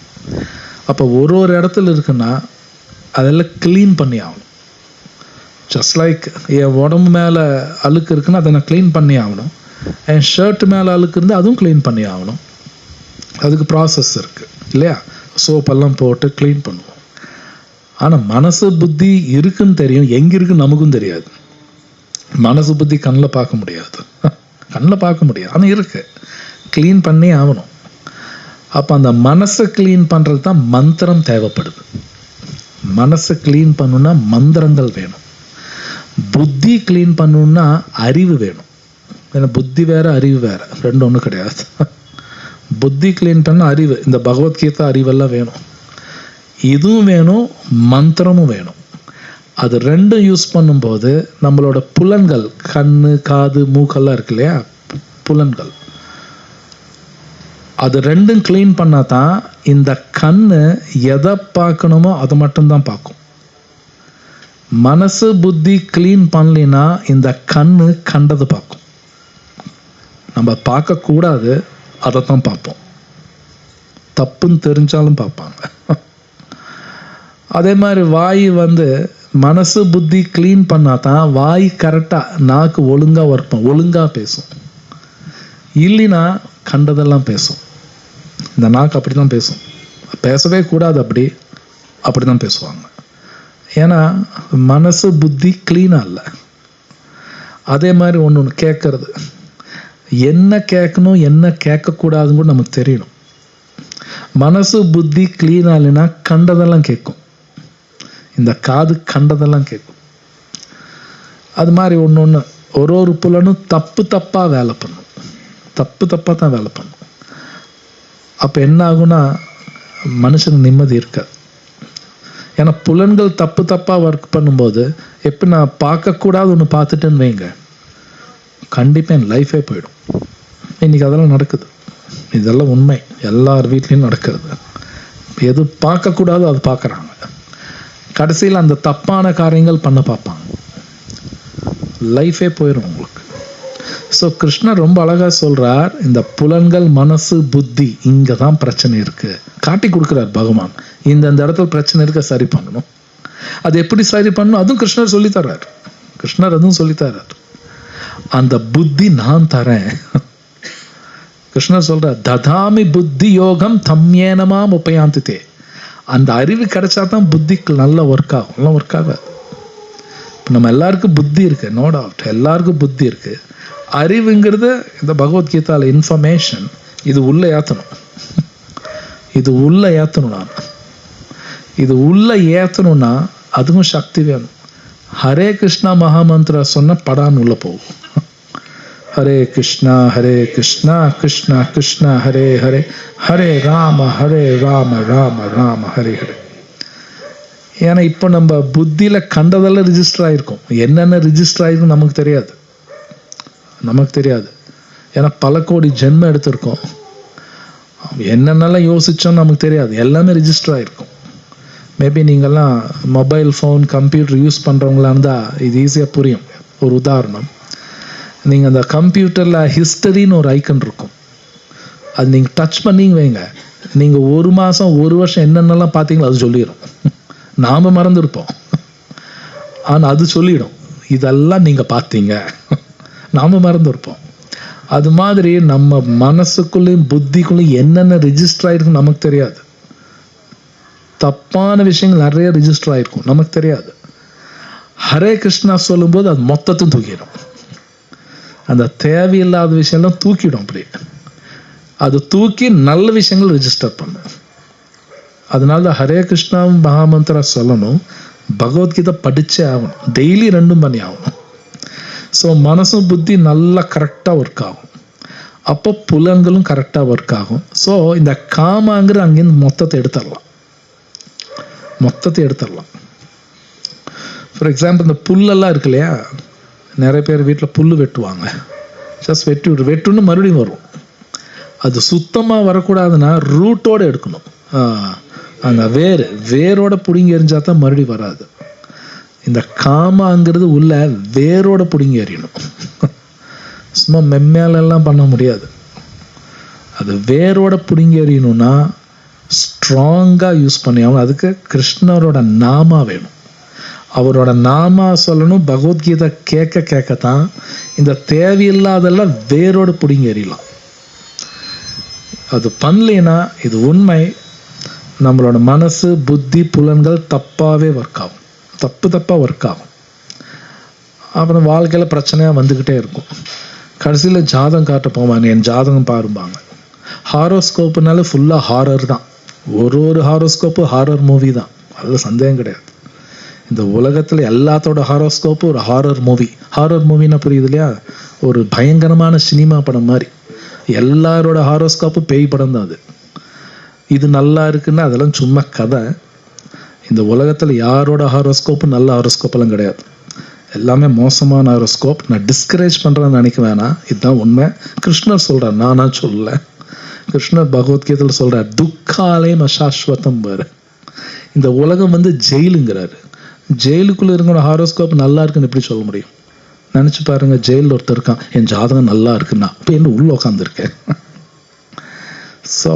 அப்போ ஒரு இடத்துல இருக்குன்னா அதெல்லாம் க்ளீன் பண்ணி ஆகணும். ஜஸ்ட் லைக் என் உடம்பு மேலே அழுக்கு இருக்குன்னா அதை நான் க்ளீன் பண்ணி ஆகணும். என் ஷர்ட் மேலே அழுக்கு இருந்தால் அதுவும் க்ளீன் பண்ணி ஆகணும். அதுக்கு ப்ராசஸ் இருக்குது இல்லையா? சோப்பெல்லாம் போட்டு க்ளீன் பண்ணுவோம். ஆனால் மனசு புத்தி இருக்குன்னு தெரியும், எங்கே இருக்குன்னு நமக்கும் தெரியாது. மனசு புத்தி கண்ணில் பார்க்க முடியாது, ஆனால் இருக்கு, க்ளீன் பண்ணி ஆகணும். அப்போ அந்த மனசை க்ளீன் பண்ணுறது தான் மந்திரம் தேவைப்படுது. மனசை க்ளீன் பண்ணணுன்னா மந்திரங்கள் வேணும். புத்தி க்ளீன் பண்ணணுன்னா அறிவு வேணும். ஏன்னா புத்தி வேற அறிவு வேற, ரெண்டு ஒன்றும் கிடையாது. புத்தி க்ளீன் பண்ண அறிவு, இந்த பகவத்கீதா அறிவெல்லாம் வேணும். இதுவும் வேணும், மந்திரமும் வேணும். அது ரெண்டும் யூஸ் பண்ணும்போது நம்மளோட புலன்கள், கண்ணு காது மூக்கெல்லாம் இருக்கு இல்லையா, புலன்கள், அது ரெண்டும் க்ளீன் பண்ணால் தான் இந்த கண்ணு எதை பார்க்கணுமோ அதை மட்டும்தான் பார்க்கும். மனசு புத்தி க்ளீன் பண்ணலினா இந்த கண்ணு கண்டது பார்க்கும். நம்ம பார்க்கக்கூடாது அதை தான் பார்ப்போம், தப்புன்னு தெரிஞ்சாலும் பார்ப்பாங்க. அதே மாதிரி வாய் மனசு புத்தி க்ளீன் பண்ணால் தான் வாய் கரெக்டாக, நாக்கு ஒழுங்காக பேசும். இல்லைன்னா கண்டதெல்லாம் பேசும். இந்த நாக்கு அப்படி தான் பேசும், பேசவே கூடாது, அப்படி தான் பேசுவாங்க. ஏன்னா மனசு புத்தி க்ளீனாக இல்லை. அதே மாதிரி ஒன்று கேட்கறது, என்ன கேட்கணும் என்ன கேட்கக்கூடாதுன்னு கூட நமக்கு தெரியணும். மனசு புத்தி க்ளீனாக இல்லைன்னா கண்டதெல்லாம் கேட்கும், இந்த காது கண்டதெல்லாம் கேட்கும். அது மாதிரி ஒன்று ஒரு புலனும் தப்பாக வேலை பண்ணும், தப்பாக தான் வேலை பண்ணும். அப்போ என்ன ஆகுனா மனுஷனுக்கு நிம்மதி இருக்காது. ஏன்னா புலன்கள் தப்பாக ஒர்க் பண்ணும்போது, எப்போ நான் பார்க்கக்கூடாது ஒன்று பார்த்துட்டேன்னு வைங்க, கண்டிப்பாக என் லைஃபே போயிடும். இன்னைக்கு அதெல்லாம் நடக்குது, இதெல்லாம் உண்மை, எல்லார் வீட்லேயும் நடக்கிறது. எது பார்க்கக்கூடாதோ அது பார்க்குறாங்க, கடைசியில் அந்த தப்பான காரியங்கள் பண்ண பார்ப்பாங்க, லைஃபே போயிடும் உங்களுக்கு. ஸோ கிருஷ்ணர் ரொம்ப அழகாக சொல்கிறார், இந்த புலன்கள் மனசு புத்தி இங்கே தான் பிரச்சனை இருக்குது காட்டி கொடுக்குறார் பகவான். இந்த இடத்துல பிரச்சனை இருக்க சரி பண்ணணும். அது எப்படி சரி பண்ணணும் அதுவும் கிருஷ்ணர் சொல்லித்தர்றார். அதுவும் சொல்லித்தர்றார். அந்த புத்தி நான் தரேன். கிருஷ்ணர் சொல்றார், ததாமி புத்தி யோகம் தம்யேனமாம் உபயாந்தித்தே. அந்த அறிவு கிடைச்சா தான் புத்திக்கு நல்ல ஒர்க் ஆகும், ஒர்க் ஆகாது. நம்ம எல்லாருக்கும் புத்தி இருக்கு, நோ டவுட், எல்லாருக்கும் புத்தி இருக்கு. அறிவுங்கிறது இந்த பகவத்கீதாவில் இன்ஃபர்மேஷன், இது உள்ள ஏற்றணும், இது உள்ள ஏற்றணும். நான் இது உள்ள ஏற்றணும்னா அதுவும் சக்தி வேணும். ஹரே கிருஷ்ணா மகாமந்திரா சொன்ன படான்னு உள்ள போகும். ஹரே கிருஷ்ணா கிருஷ்ணா கிருஷ்ணா ஹரே ஹரே, ஹரே ராம ராம ராம ஹரே ஹரே. ஏன்னா இப்போ நம்ம புத்தியில் கண்டதெல்லாம் ரிஜிஸ்டர் ஆகிருக்கும். என்னென்ன ரிஜிஸ்டர் ஆகிருக்கும் நமக்கு தெரியாது. ஏன்னா பல கோடி ஜென்மம் எடுத்திருக்கோம். என்னென்னலாம் யோசித்தோம் நமக்கு தெரியாது, எல்லாமே ரிஜிஸ்டர் ஆகிருக்கும். மேபி நீங்கள்லாம் மொபைல் ஃபோன் கம்ப்யூட்டர் யூஸ் பண்ணுறவங்களா இருந்தால் இது ஈஸியாக புரியும். ஒரு உதாரணம், நீங்கள் அந்த கம்ப்யூட்டரில் ஹிஸ்டரின்னு ஒரு ஐக்கன் இருக்கும், அது நீங்கள் டச் பண்ணிங்க வைங்க, நீங்கள் ஒரு மாதம் ஒரு வருஷம் என்னென்னலாம் பார்த்தீங்களோ அது சொல்லிடும். நாம் மறந்துருப்போம், ஆனால் அது சொல்லிடும் இதெல்லாம் நீங்கள் பார்த்தீங்க, நாம் மறந்துருப்போம். அது மாதிரி நம்ம மனசுக்குள்ளேயும் புத்திக்குள்ளேயும் என்னென்ன ரிஜிஸ்டர் ஆகிருக்கும் நமக்கு தெரியாது. தப்பான விஷயங்கள் நிறைய ரிஜிஸ்டர் ஆகிருக்கும், நமக்கு தெரியாது. ஹரே கிருஷ்ணா சொல்லும்போது அது மொத்தத்தையும் தூக்கிடும். அந்த தேவையில்லாத விஷயம்லாம் தூக்கிடும். அப்படி அது தூக்கி நல்ல விஷயங்கள் ரிஜிஸ்டர் பண்ணும். அதனால ஹரே கிருஷ்ணா மகாமந்திரா சொல்லணும், பகவத்கீதை படிச்சே ஆகணும், டெய்லி 2 பண்ணி ஆகணும். ஸோ மனசும் புத்தி நல்லா கரெக்டாக ஒர்க் ஆகும், அப்போ புலன்களும் கரெக்டாக ஒர்க் ஆகும். ஸோ இந்த காமாங்கிற அங்கேருந்து மொத்தத்தை எடுத்துடலாம். ஃபார் எக்ஸாம்பிள் இந்த புல்லெல்லாம் இருக்கு இல்லையா, நிறைய பேர் வீட்டில் புல் வெட்டுவாங்க. ஜஸ்ட் வெட்டுன்னு மறுபடியும் வரும். அது சுத்தமாக வரக்கூடாதுன்னா ரூட்டோடு எடுக்கணும். அந்த வேரோட பிடுங்கி எறிஞ்சா தான் மறுபடியும் வராது. இந்த காமாங்கிறது உள்ள வேரோட பிடுங்கி எறியணும். சும்மா மெம்மேலெல்லாம் பண்ண முடியாது. அது வேரோட பிடுங்கி எறியணும்னா ஸ்ட்ராங்காக யூஸ் பண்ணி ஆகணும். அதுக்கு கிருஷ்ணரோட நாமா வேணும், அவரோட நாமா சொல்லணும். பகவத்கீதை கேட்கத்தான் இந்த தேவையில்லாதெல்லாம் வேரோடு பிடிங்கி எறியலாம். அது பண்ணலைன்னா இது உண்மை, நம்மளோட மனசு புத்தி புலன்கள் தப்பாகவே ஒர்க் ஆகும், தப்பாக ஒர்க் ஆகும். அப்புறம் வாழ்க்கையில் பிரச்சனையாக வந்துக்கிட்டே இருக்கும். கடைசியில் ஜாதகம் காட்ட போவாங்க, என் ஜாதகம் பாருப்பாங்க. ஹாரோஸ்கோப்புனால ஃபுல்லாக ஹாரர் தான். ஒரு ஹாரோஸ்கோப்பு ஹாரர் மூவி தான், அதில் சந்தேகம் கிடையாது. இந்த உலகத்தில் எல்லாத்தோட ஹாரோஸ்கோப்பு ஒரு ஹாரர் மூவி. ஹாரர் மூவின்னா புரியுது இல்லையா, ஒரு பயங்கரமான சினிமா படம் மாதிரி. எல்லாரோட ஹாரோஸ்கோப்பு பேய் படம் தான் அது. இது நல்லா இருக்குன்னா அதெல்லாம் சும்மா கதை. இந்த உலகத்தில் யாரோட ஹாரோஸ்கோப்பு நல்ல ஹாரோஸ்கோப்பெல்லாம் கிடையாது, எல்லாமே மோசமான ஹாரோஸ்கோப். நான் டிஸ்கரேஜ் பண்ணுறேன்னு நினைக்க வேணாம், இதுதான் உண்மை. கிருஷ்ணர் சொல்கிறார், நானா சொல்லலை. கிருஷ்ணர் பகவத்கீதையில் சொல்கிறார், துக்காலயம் அசாஸ்வதம் பாரு. இந்த உலகம் ஜெயிலுங்கிறாரு. ஜெயிலுக்குள்ளே இருக்கிற ஹாரோஸ்கோப் நல்லா இருக்குன்னு எப்படி சொல்ல முடியும்? நினச்சி பாருங்க, ஜெயிலில் ஒருத்தர் இருக்கான், என் ஜாதகம் நல்லா இருக்குன்னா இப்போ என்ன உள்ள உட்காந்துருக்கேன். ஸோ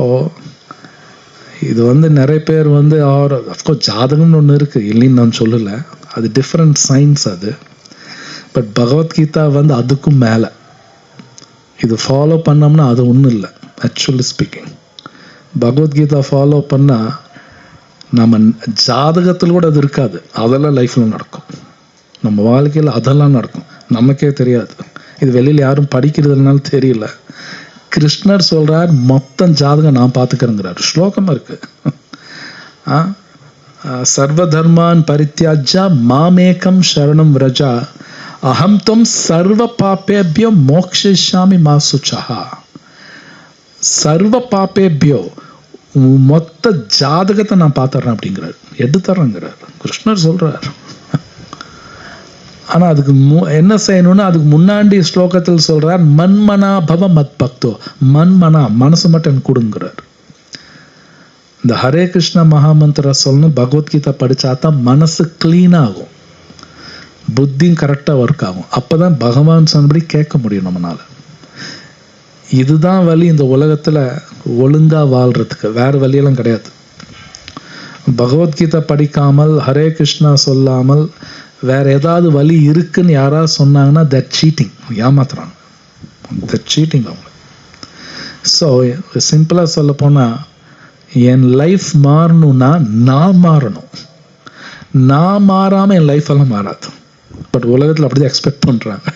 இது நிறைய பேர் அஃப்கோர்ஸ் ஜாதகம்னு ஒன்று இருக்குது, இல்லைன்னு நான் சொல்லலை, அது டிஃப்ரெண்ட் சயின்ஸ் அது. பட் பகவத்கீதா அதுக்கும் மேலே. இது ஃபாலோ பண்ணோம்னா அது ஒன்றும் இல்லை. ஆக்சுவலி ஸ்பீக்கிங், பகவத்கீதா ஃபாலோ பண்ணால் நம்ம ஜாதகத்தில் கூட அது இருக்காது, அதெல்லாம் லைஃப்பில் நடக்கும். நம்ம வாழ்க்கையில் அதெல்லாம் நடக்கும், நமக்கே தெரியாது. இது வெளியில் யாரும் படிக்கிறதுனால தெரியல. கிருஷ்ணர் சொல்கிறார், மொத்தம் ஜாதகம் நான் பார்த்துக்கிறேங்கிறார். ஸ்லோகமாக இருக்கு, சர்வ தர்மான் பரித்யாஜ்யா மாமேகம் சரணம் விரஜா அஹம் துவம் சர்வ பாப்பேபியோ மோக்ஷிஷ்யாமி மா சுச்சஹா. சர்வ பாப்பேபியோ, மொத்த ஜாதகத்தை நான் பார்த்துட்றேன் அப்படிங்கிறார், எடுத்துறேங்கிறார் கிருஷ்ணர் சொல்றார். ஆனா அதுக்கு என்ன செய்யணும்னு அதுக்கு முன்னாடி ஸ்லோகத்தில் சொல்றார், மன்மனா பவ மத் பக்தோ. மன்மனா, மனசு மட்டும் எனக்கு கொடுங்கிறார். இந்த ஹரே கிருஷ்ணா மகாமந்திர சொல்லணும், பகவத்கீதை படிச்சா தான் மனசு கிளீன் ஆகும், புத்தியும் கரெக்டா ஒர்க் ஆகும். அப்பதான் பகவான் சொன்னபடி கேட்க முடியும் நம்மளால. இதுதான் வழி இந்த உலகத்துல ஒழுங்கா வாழ்றதுக்கு, வேற வழியெல்லாம் கிடையாது. பகவத்கீதை படிக்காமல் ஹரே கிருஷ்ணா சொல்லாமல் வேற ஏதாவது வழி இருக்குன்னு யாராவது சொன்னாங்கன்னா தட் சீட்டிங், ஏமாத்துறாங்க, தட் சீட்டிங் அவங்க. ஸோ சிம்பிளா சொல்ல போனா, என் லைஃப் மாறணும்னா நான் மாறணும், நான் மாறாம என் லைஃப் எல்லாம் மாறாது. பட் உலகத்தில் அப்படி தான் எக்ஸ்பெக்ட் பண்ணுறாங்க.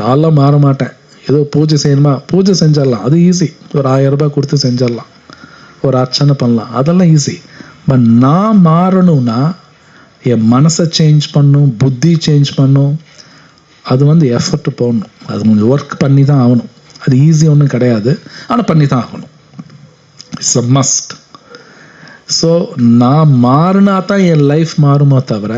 நான்லாம் மாற மாட்டேன், ஏதோ பூஜை செய்யணுமா, பூஜை செஞ்சிடலாம், அது ஈஸி. ஒரு 1000 ரூபாய் கொடுத்து செஞ்சிடலாம், ஒரு அர்ச்சனை பண்ணலாம், அதெல்லாம் ஈஸி. பட் நான் மாறணும்னா என் மனசை சேஞ்ச் பண்ணும், புத்தி சேஞ்ச் பண்ணும், அது வந்து எஃபர்ட் போடணும், அது கொஞ்சம் ஒர்க் பண்ணி தான் ஆகணும். அது ஈஸி ஒன்றும் கிடையாது, ஆனால் பண்ணி தான் ஆகணும். It's a must. ஸோ நான் மாறினா தான் என் லைஃப் மாறுமோ தவிர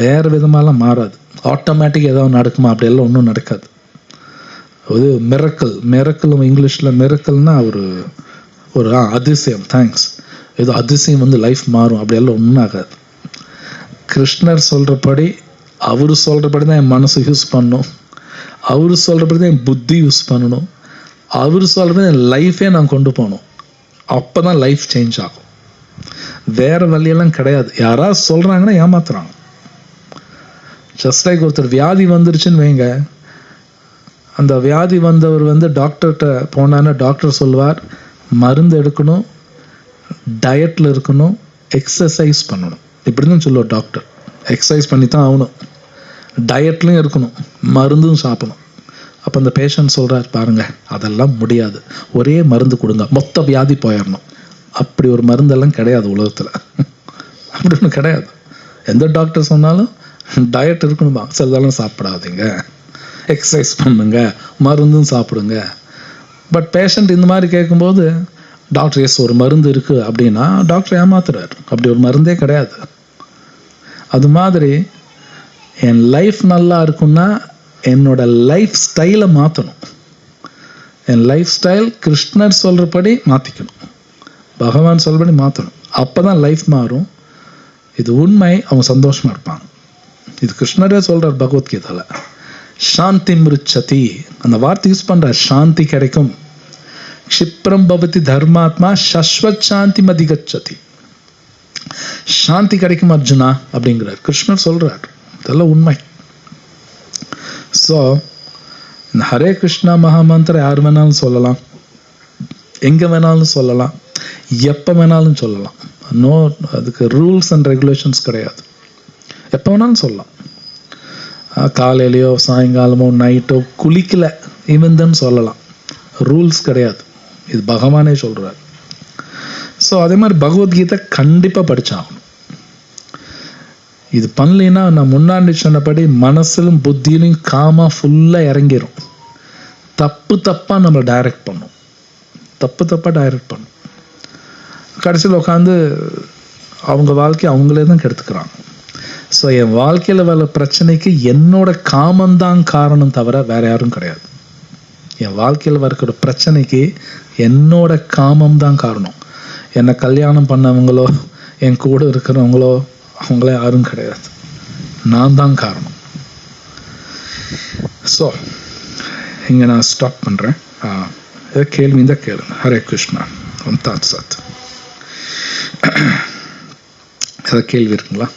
வேறு விதமாலாம் மாறாது. ஆட்டோமேட்டிக் ஏதாவது நடக்குமா, அப்படியெல்லாம் ஒன்றும் நடக்காது. ஒரு மிரக்கல் இங்கிலீஷில் மிரக்கல்னா ஒரு அதிசயம். தேங்க்ஸ். ஏதோ அதிசயம் வந்து லைஃப் மாறும், அப்படியெல்லாம் ஒன்றும் ஆகாது. கிருஷ்ணர் சொல்கிறபடி, அவர் சொல்கிறபடி தான் என் மனசு யூஸ் பண்ணணும், அவர் சொல்கிறபடி தான் என் புத்தி யூஸ் பண்ணணும், அவர் சொல்கிறபடி என் லைஃபே நான் கொண்டு போகணும். அப்போ தான் லைஃப் சேஞ்ச் ஆகும். வேறு வழியெல்லாம் கிடையாது. யாராவது சொல்கிறாங்கன்னா ஏமாத்துறாங்க. ஜஸ்ட் லைக் ஒருத்தர் வியாதி வந்துருச்சுன்னு வைங்க, அந்த வியாதி வந்தவர் வந்து டாக்டர்கிட்ட போனான்னா டாக்டர் சொல்வார், மருந்து எடுக்கணும், டயட்டில் இருக்கணும், எக்ஸசைஸ் பண்ணணும், இப்படி தான் சொல்லுவார் டாக்டர். எக்ஸசைஸ் பண்ணி தான் ஆகணும், டயட்லையும் இருக்கணும், மருந்தும் சாப்பிடணும். அப்போ அந்த பேஷண்ட் சொல்கிறார், பாருங்கள் அதெல்லாம் முடியாது, ஒரே மருந்து கொடுங்க, மொத்த வியாதி போயிடணும். அப்படி ஒரு மருந்தெல்லாம் கிடையாது உலகத்தில். அப்படி ஒன்றும் கிடையாது. எந்த டாக்டர் சொன்னாலும் டயட் இருக்கணுமா, சிலதெல்லாம் சாப்பிடாதீங்க, எக்ஸசைஸ் பண்ணுங்க, மருந்தும் சாப்பிடுங்க. பட் பேஷண்ட் இந்த மாதிரி கேட்கும்போது டாக்டர் எஸ் ஒரு மருந்து இருக்குது அப்படின்னா டாக்டர் ஏமாத்துறார். அப்படி ஒரு மருந்தே கிடையாது. அது மாதிரி என் லைஃப் நல்லா இருக்குன்னா என்னோட லைஃப் ஸ்டைலை மாற்றணும். என் லைஃப் ஸ்டைல் கிருஷ்ணர் சொல்கிறபடி மாற்றிக்கணும், பகவான் சொல்கிறபடி மாற்றணும். அப்போ தான் லைஃப் மாறும். இது உண்மை. அவங்க சந்தோஷமாக இருப்பாங்க. இது கிருஷ்ணரே சொல்கிறார் பகவத்கீதாவில். சாந்தி மிருச்சதி, அந்த வார்த்தை யூஸ் பண்ணுறார். சாந்தி கிடைக்கும். க்ஷிப்ரம் பவதி தர்மாத்மா சஸ்வத் சாந்தி மதிகச்சதி. சாந்தி கிடைக்கும் அர்ஜுனா அப்படிங்கிறார் கிருஷ்ணர் சொல்கிறார். இதெல்லாம் உண்மை. ஸோ இந்த ஹரே கிருஷ்ணா மகாமந்திரம் யார் வேணாலும் சொல்லலாம், எங்கே வேணாலும் சொல்லலாம், எப்போ வேணாலும் சொல்லலாம். நோ, அதுக்கு ரூல்ஸ் அண்ட் ரெகுலேஷன்ஸ் கிடையாது. எப்போ வேணாலும் சொல்லலாம். காலையிலையோ சாயங்காலமோ நைட்டோ குளிக்கல இவந்தன்னு சொல்லலாம். ரூல்ஸ் கிடையாது. இது பகவானே சொல்கிறார். ஸோ அதே மாதிரி பகவத்கீதை கண்டிப்பாக படித்தாகணும். இது பண்ணலைன்னா நான் முன்னாடி சொன்னபடி மனசிலும் புத்தியிலும் காமா ஃபுல்லாக இறங்கிடும். தப்பாக நம்மளை டைரக்ட் பண்ணும், தப்பாக டைரக்ட் பண்ணும். கடைசியில் உட்காந்து அவங்க வாழ்க்கையை அவங்களே தான் கெடுத்துக்கிறாங்க. ஸோ என் வாழ்க்கையில் வர பிரச்சனைக்கு என்னோட காமந்தான் காரணம் தவிர வேறு யாரும் கிடையாது. என் வாழ்க்கையில் வரக்கூடிய பிரச்சனைக்கு என்னோட காமம் தான் காரணம். என்னை கல்யாணம் பண்ணவங்களோ என் கூட இருக்கிறவங்களோ அவங்களே யாரும் கிடையாது, நான் தான் காரணம். ஸோ இங்கே நான் ஸ்டாப் பண்ணுறேன். கேள்வி இந்த கேளுங்க. ஹரே கிருஷ்ணா. தாத் சத். ஏதாவது கேள்வி இருக்குங்களா?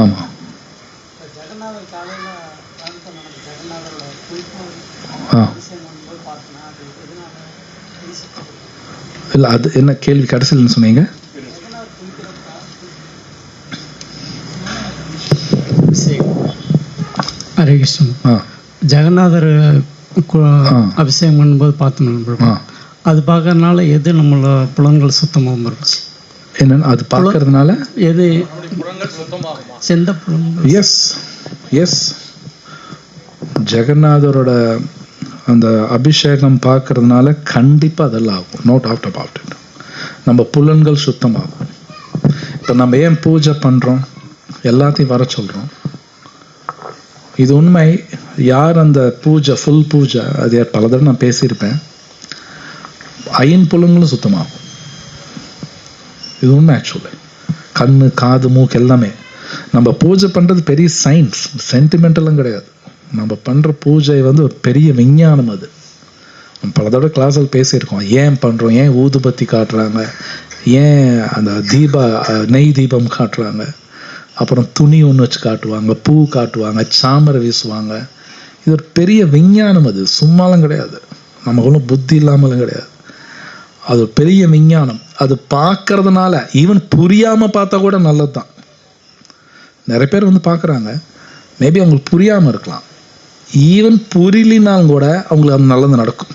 ஆமாம். இல்லை, அது என்ன கேள்வி கடைசியில் சொன்னீங்க? ஹரே கிருஷ்ணன். ஜெகநாதர் அபிஷேகம் பண்ணும்போது பார்த்தோம். அது பார்க்கறதுனால எது நம்மளோட புலன்கள் சுத்தமாக இருந்துச்சு? என்னன்னு அது பார்க்கறதுனால எது செந்த புலன்கள்? எஸ் எஸ், ஜெகநாதரோட அந்த அபிஷேகம் பார்க்கறதுனால கண்டிப்பாக அதெல்லாம் ஆகும். No doubt about it. நம்ம புலன்கள் சுத்தமாகும். இப்போ நம்ம ஏன் பூஜை பண்ணுறோம், எல்லாத்தையும் வர சொல்கிறோம். இது உண்மை. யார் அந்த பூஜை, ஃபுல் பூஜை, அது பல தடவை நான் பேசியிருப்பேன், ஐம்புலங்களும் சுத்தமாகும். இது உண்மை. ஆக்சுவலி கண்ணு, காது, மூக்கு எல்லாமே. நம்ம பூஜை பண்ணுறது பெரிய சயின்ஸ், சென்டிமெண்டலும் கிடையாது. நம்ம பண்ணுற பூஜை வந்து ஒரு பெரிய விஞ்ஞானம். அது நம்ம பல தடவை கிளாஸில் பேசியிருக்கோம். ஏன் பண்ணுறோம், ஏன் ஊதுபத்தி காட்டுறாங்க, ஏன் அந்த நெய் தீபம் காட்டுறாங்க, அப்புறம் துணி ஒன்று வச்சு காட்டுவாங்க, பூ காட்டுவாங்க, சாமரை வீசுவாங்க. இது ஒரு பெரிய விஞ்ஞானம், அது சும்மாலாம் கிடையாது, நமக்கு ஒன்றும் புத்தி இல்லாமலும் கிடையாது. அது ஒரு பெரிய விஞ்ஞானம். அது பார்க்கறதுனால ஈவன் புரியாமல் பார்த்தா கூட நல்லது தான். நிறைய பேர் வந்து பார்க்குறாங்க, மேபி அவங்களுக்கு புரியாமல் இருக்கலாம். ஈவன் புரியலினாலும் கூட அவங்களுக்கு அது நல்லது நடக்கும்.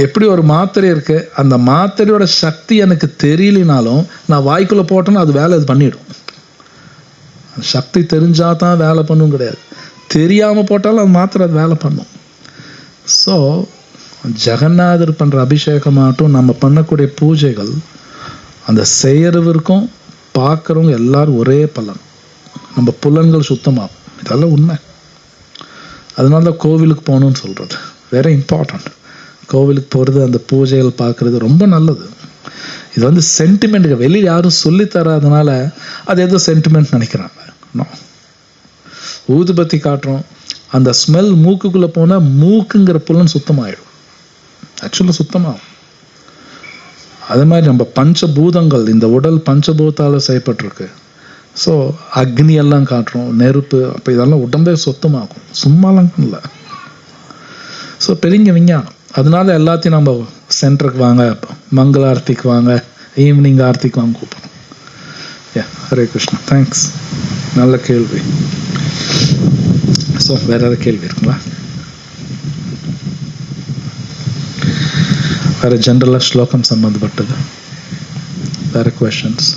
எப்படி ஒரு மாத்திரை இருக்குது, அந்த மாத்திரையோட சக்தி எனக்கு தெரியலினாலும் நான் வாய்க்குள்ளே போட்டேன்னா அது வேலை அது பண்ணிடும். சக்தி தெரிஞ்சால் தான் வேலை பண்ணும் கிடையாது, தெரியாமல் போட்டாலும் அது மாத்திரை அது வேலை பண்ணும். ஸோ ஜெகநாதர் பண்ணுற அபிஷேகமாகட்டும், நம்ம பண்ணக்கூடிய பூஜைகள், அந்த செய்கிறவருக்கும் பார்க்குறவங்க எல்லாரும் ஒரே பலன், நம்ம புலன்கள் சுத்தமாகும். இதெல்லாம் உண்மை. அதனால தான் கோவிலுக்கு போகணுன்னு சொல்கிறது வெரி இம்பார்ட்டண்ட். கோவிலுக்கு போகிறது, அந்த பூஜைகள் பார்க்குறது ரொம்ப நல்லது. இது வந்து சென்டிமெண்ட்டுக்கு வெளியில் யாரும் சொல்லித்தராதனால அது ஏதோ சென்டிமெண்ட் நினைக்கிறாங்க. ஊதுபத்தி காட்டுறோம், அந்த ஸ்மெல் மூக்குக்குள்ளே போனால் மூக்குங்கிற புலன் சுத்தமாகிடும், ஆக்சுவலாக சுத்தமாகும். அதே மாதிரி நம்ம பஞ்சபூதங்கள், இந்த உடல் பஞ்சபூதால் செய்யப்பட்டிருக்கு. ஸோ அக்னி எல்லாம் காட்டுறோம், நெருப்பு, அப்போ இதெல்லாம் உடம்பே சுத்தமாகும், சும்மாலாம் இல்லை. ஸோ பெரிய விஞ்ஞானம். அதனால எல்லாத்தையும் நம்ம சென்டருக்கு வாங்க, மங்கள ஆர்த்திக்கு வாங்க, ஈவினிங் ஆர்த்திக்கு வாங்க கூப்பிடுறோம். ஹரே கிருஷ்ணா, தேங்க்ஸ். நல்ல கேள்வி. ஸோ வேற ஏதாவது கேள்வி இருக்குங்களா? வேறு ஜென்ரலாக ஸ்லோகம் சம்மந்தப்பட்டது வேறு கொஷன்ஸ்?